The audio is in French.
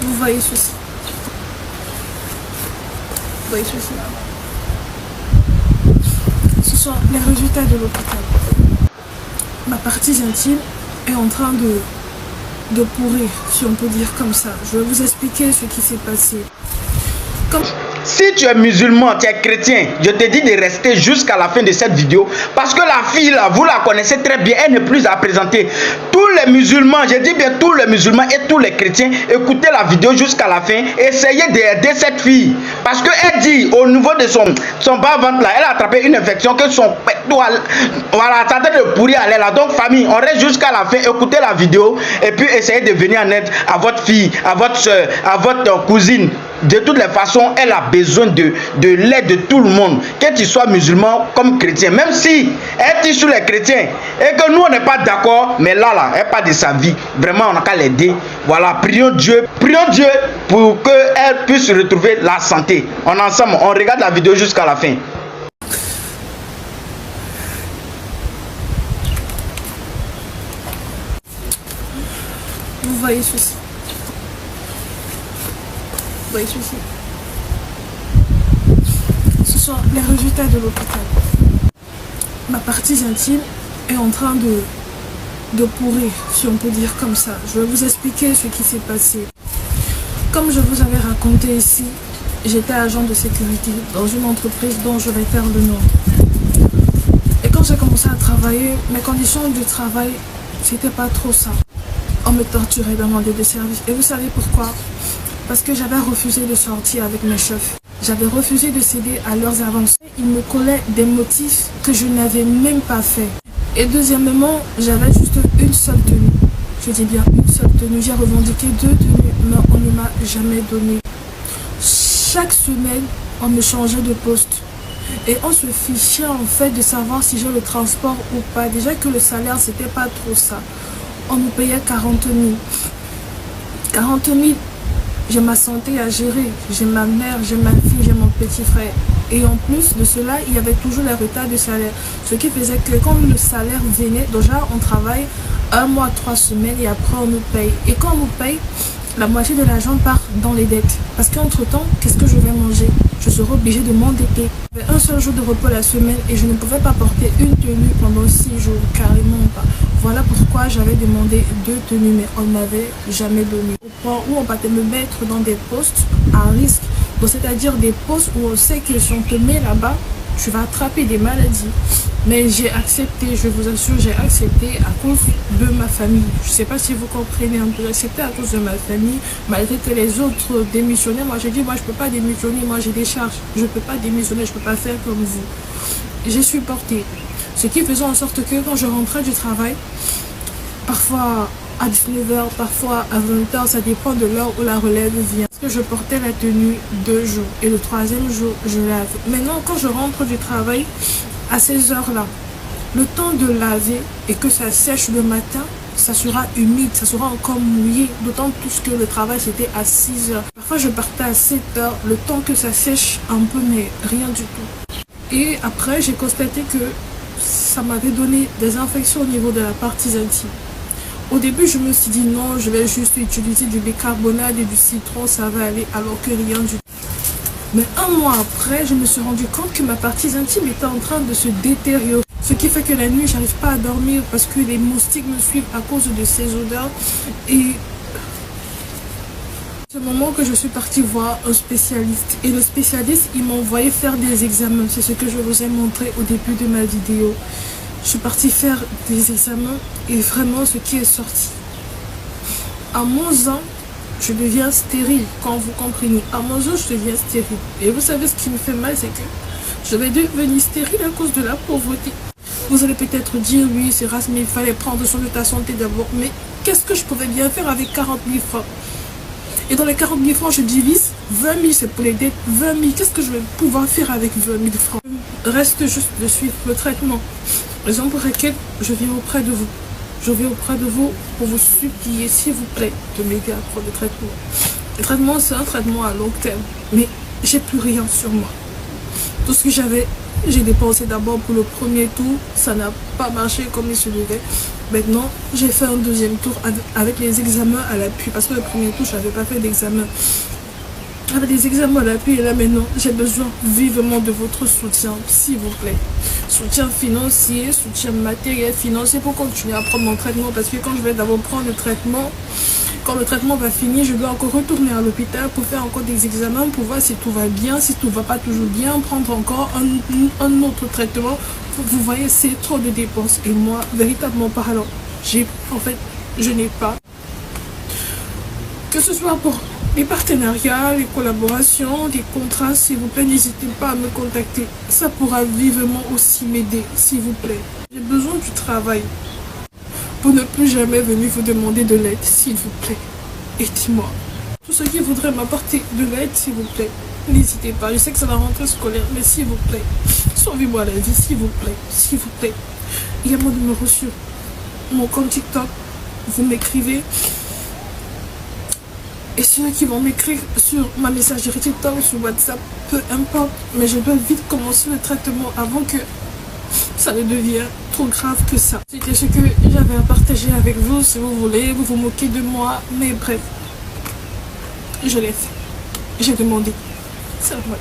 Vous voyez ceci. Vous voyez ceci là. Ce sont les résultats de l'hôpital. Ma partie intime est en train de pourrir, si on peut dire comme ça. Je vais vous expliquer ce qui s'est passé. Si tu es musulman, tu es chrétien, je te dis de rester jusqu'à la fin de cette vidéo parce que la fille là, vous la connaissez très bien, elle n'est plus à présenter. Tous les musulmans, je dis bien tous les musulmans et tous les chrétiens, écoutez la vidéo jusqu'à la fin, essayez d'aider cette fille parce qu'elle dit au niveau de son bas-ventre là, elle a attrapé une infection que son voilà, ça a de pourrir à l'air là. Donc famille, on reste jusqu'à la fin, écoutez la vidéo et puis essayez de venir en aide à votre fille, à votre soeur, à votre cousine. De toutes les façons, elle a besoin de l'aide de tout le monde, que tu sois musulman comme chrétien, même si elle tire sur les chrétiens et que nous on n'est pas d'accord, mais là, elle parle de sa vie. Vraiment, on n'a qu'à l'aider. Voilà, prions Dieu pour qu'elle puisse retrouver la santé. On est ensemble, on regarde la vidéo jusqu'à la fin. Vous voyez ceci. Vous voyez ceci. Ce sont les résultats de l'hôpital. Ma partie intime est en train de pourrir, si on peut dire comme ça. Je vais vous expliquer ce qui s'est passé. Comme je vous avais raconté ici, j'étais agent de sécurité dans une entreprise dont je vais taire le nom. Et quand j'ai commencé à travailler, mes conditions de travail, c'était pas trop ça. On me torturait, demandait des services. Et vous savez pourquoi? Parce que j'avais refusé de sortir avec mes chefs. J'avais refusé de céder à leurs avancées. Ils me collaient des motifs que je n'avais même pas fait. Et deuxièmement, j'avais juste une seule tenue. Je dis bien une seule tenue. J'ai revendiqué 2 tenues, mais on ne m'a jamais donné. Chaque semaine, on me changeait de poste. Et on se fichait en fait de savoir si j'ai le transport ou pas. Déjà que le salaire, c'était pas trop ça. On me payait 40 000. 40 000. J'ai ma santé à gérer, j'ai ma mère, j'ai ma fille, j'ai mon petit frère. Et en plus de cela, il y avait toujours les retards de salaire. Ce qui faisait que quand le salaire venait, déjà on travaille 1 mois, 3 semaines et après on nous paye. Et quand on nous paye, la moitié de l'argent part dans les dettes. Parce qu'entre temps, qu'est-ce que je vais manger? Je serai obligée de m'endetter. J'avais un seul jour de repos la semaine et je ne pouvais pas porter une tenue pendant 6 jours, carrément pas. Voilà pourquoi j'avais demandé 2 tenues, mais on ne m'avait jamais donné. Au point où on va te me mettre dans des postes à risque. C'est-à-dire des postes où on sait que si on te met là-bas, tu vas attraper des maladies. Mais j'ai accepté, je vous assure, j'ai accepté à cause de ma famille. Je ne sais pas si vous comprenez un peu. J'ai accepté à cause de ma famille, malgré que les autres démissionnaient. Moi, j'ai dit, moi, je ne peux pas démissionner. Moi, j'ai des charges. Je ne peux pas démissionner, je ne peux pas faire comme vous. J'ai supporté. Ce qui faisait en sorte que quand je rentrais du travail, parfois à 19 h, parfois à 20 h, ça dépend de l'heure où la relève vient. Parce que je portais la tenue 2 jours et le 3e jour, je lave. Maintenant, quand je rentre du travail, à ces heures-là, le temps de laver et que ça sèche le matin, ça sera humide, ça sera encore mouillé, d'autant plus que le travail c'était à 6 h. Parfois je partais à 7 h, le temps que ça sèche un peu, mais rien du tout. Et après, j'ai constaté que ça m'avait donné des infections au niveau de la partie intime. Au début, je me suis dit non, je vais juste utiliser du bicarbonate et du citron, ça va aller, alors que rien du tout. Mais 1 mois après, je me suis rendu compte que ma partie intime était en train de se détériorer. Ce qui fait que la nuit, j'arrive pas à dormir parce que les moustiques me suivent à cause de ces odeurs. Et c'est le moment que je suis partie voir un spécialiste. Et le spécialiste, il m'a envoyé faire des examens. C'est ce que je vous ai montré au début de ma vidéo. Je suis partie faire des examens et vraiment ce qui est sorti. À 11 ans, je deviens stérile, quand vous comprenez. À 11 ans, je deviens stérile. Et vous savez ce qui me fait mal, c'est que je vais devenir stérile à cause de la pauvreté. Vous allez peut-être dire, oui, c'est rare, mais il fallait prendre soin de ta santé d'abord. Mais qu'est-ce que je pouvais bien faire avec 40 000 francs? Et dans les 40 000 francs, je divise 20 000, c'est pour les dettes. 20 000, qu'est-ce que je vais pouvoir faire avec 20 000 francs? Reste juste de suivre le traitement. Raison pour laquelle je viens auprès de vous. Je viens auprès de vous pour vous supplier, s'il vous plaît, de m'aider à prendre le traitement. Le traitement, c'est un traitement à long terme. Mais j'ai plus rien sur moi. Tout ce que j'avais, j'ai dépensé d'abord pour le premier tour. Ça n'a pas marché comme il se devait. Maintenant, j'ai fait un deuxième tour avec les examens à l'appui. Parce que le premier tour, je n'avais pas fait d'examen. Avec des examens à l'appui, et là maintenant, j'ai besoin vivement de votre soutien, s'il vous plaît. Soutien financier, soutien matériel, financier pour continuer à prendre mon traitement. Parce que quand je vais d'abord prendre le traitement, quand le traitement va finir, je dois encore retourner à l'hôpital pour faire encore des examens, pour voir si tout va bien, si tout va pas toujours bien, prendre encore un autre traitement. Vous voyez, c'est trop de dépenses. Et moi, véritablement parlant, je n'ai pas. Que ce soit pour les partenariats, les collaborations, les contrats, s'il vous plaît, n'hésitez pas à me contacter. Ça pourra vivement aussi m'aider, s'il vous plaît. J'ai besoin du travail pour ne plus jamais venir vous demander de l'aide, s'il vous plaît. Aidez-moi. Tous ceux qui voudraient m'apporter de l'aide, s'il vous plaît, n'hésitez pas. Je sais que c'est la rentrée scolaire, mais s'il vous plaît, sauvez-moi la vie, s'il vous plaît, s'il vous plaît. Il y a mon numéro sur mon compte TikTok. Vous m'écrivez. Et ceux qui vont m'écrire sur ma messagerie TikTok, sur WhatsApp, peu importe. Mais je dois vite commencer le traitement avant que ça ne devienne trop grave que ça. C'était ce que j'avais à partager avec vous. Si vous voulez, vous vous moquez de moi. Mais bref, je l'ai fait. J'ai demandé. C'est vrai.